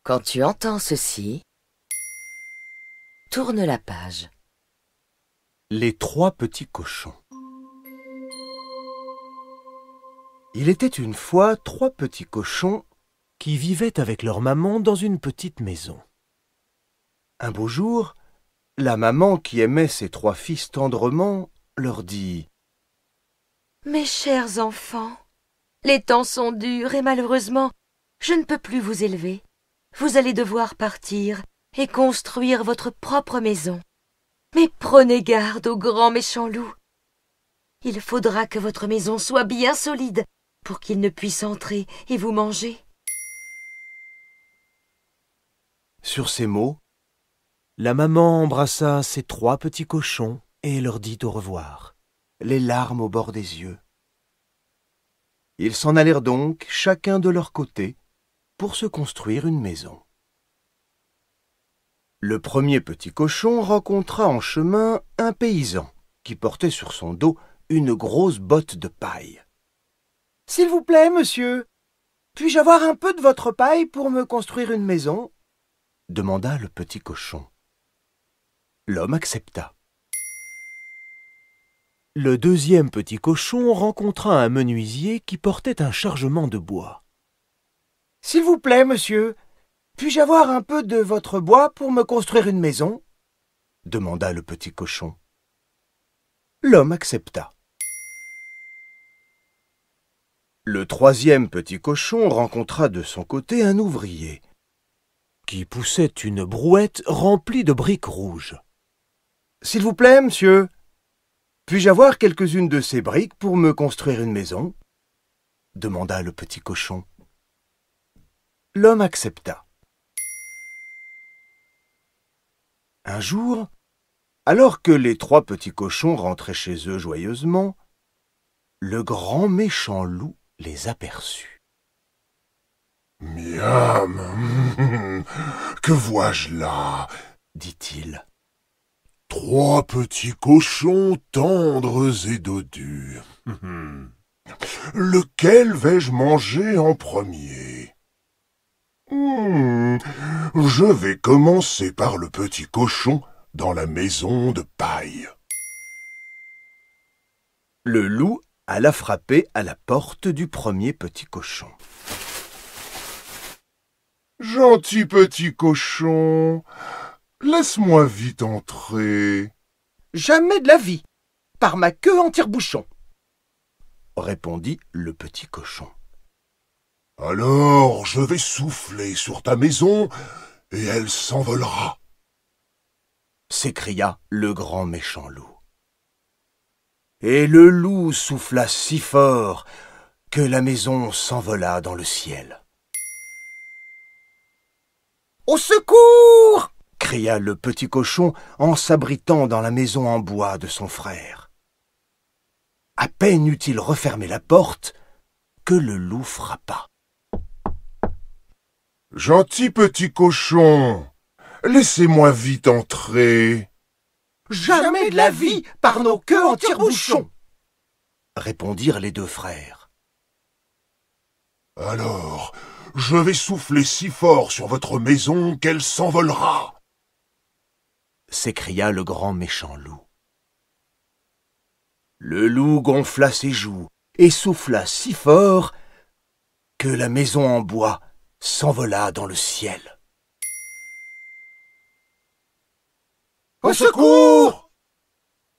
Quand tu entends ceci, tourne la page. Les trois petits cochons. Il était une fois trois petits cochons qui vivaient avec leur maman dans une petite maison. Un beau jour, la maman qui aimait ses trois fils tendrement leur dit « Mes chers enfants, les temps sont durs et malheureusement, je ne peux plus vous élever. Vous allez devoir partir et construire votre propre maison. Mais prenez garde au grand méchant loup. Il faudra que votre maison soit bien solide pour qu'il ne puisse entrer et vous manger. » Sur ces mots, la maman embrassa ses trois petits cochons et leur dit au revoir, les larmes au bord des yeux. Ils s'en allèrent donc, chacun de leur côté, pour se construire une maison. Le premier petit cochon rencontra en chemin un paysan qui portait sur son dos une grosse botte de paille. « S'il vous plaît, monsieur, puis-je avoir un peu de votre paille pour me construire une maison ?» demanda le petit cochon. L'homme accepta. Le deuxième petit cochon rencontra un menuisier qui portait un chargement de bois. « S'il vous plaît, monsieur, puis-je avoir un peu de votre bois pour me construire une maison ?» demanda le petit cochon. L'homme accepta. Le troisième petit cochon rencontra de son côté un ouvrier qui poussait une brouette remplie de briques rouges. « S'il vous plaît, monsieur, puis-je avoir quelques-unes de ces briques pour me construire une maison ?» demanda le petit cochon. L'homme accepta. Un jour, alors que les trois petits cochons rentraient chez eux joyeusement, le grand méchant loup les aperçut. « Miam, que vois-je là ?» dit-il. « Trois petits cochons tendres et dodus. Lequel vais-je manger en premier ? Je vais commencer par le petit cochon dans la maison de paille. » Le loup alla frapper à la porte du premier petit cochon. « Gentil petit cochon, laisse-moi vite entrer. »« Jamais de la vie, par ma queue en tire-bouchon, » répondit le petit cochon. « Alors je vais souffler sur ta maison et elle s'envolera. » s'écria le grand méchant loup. Et le loup souffla si fort que la maison s'envola dans le ciel. « Au secours !» cria le petit cochon en s'abritant dans la maison en bois de son frère. À peine eut-il refermé la porte que le loup frappa. « Gentil petit cochon, laissez-moi vite entrer. »« Jamais de la vie, par nos queues en tire-bouchon !» répondirent les deux frères. « Alors, je vais souffler si fort sur votre maison qu'elle s'envolera. » s'écria le grand méchant loup. Le loup gonfla ses joues et souffla si fort que la maison en bois s'envola dans le ciel. « Au secours !»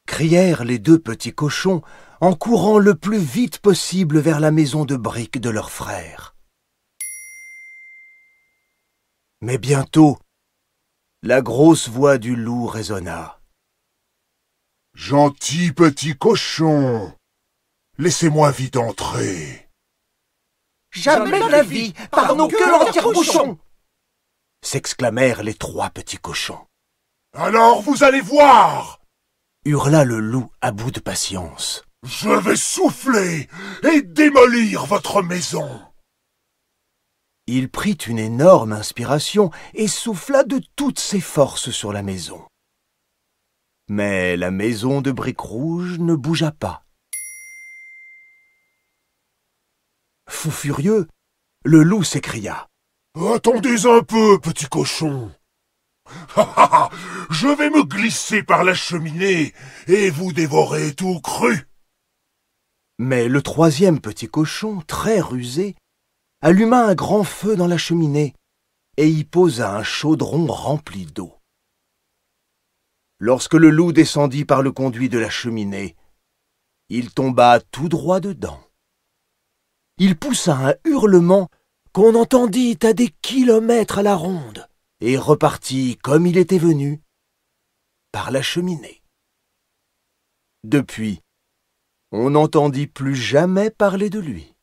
crièrent les deux petits cochons en courant le plus vite possible vers la maison de briques de leur frère. Mais bientôt, la grosse voix du loup résonna. « Gentil petit cochon, laissez-moi vite entrer. »« Jamais de la vie, par nos queues en tire-bouchon !» s'exclamèrent les trois petits cochons. « Alors vous allez voir !» hurla le loup à bout de patience. « Je vais souffler et démolir votre maison. » Il prit une énorme inspiration et souffla de toutes ses forces sur la maison. Mais la maison de briques rouges ne bougea pas. Fou furieux, le loup s'écria. « Attendez un peu, petit cochon. Je vais me glisser par la cheminée et vous dévorer tout cru. Mais le troisième petit cochon, très rusé, alluma un grand feu dans la cheminée et y posa un chaudron rempli d'eau. Lorsque le loup descendit par le conduit de la cheminée, il tomba tout droit dedans. Il poussa un hurlement qu'on entendit à des kilomètres à la ronde et repartit comme il était venu, par la cheminée. Depuis, on n'entendit plus jamais parler de lui.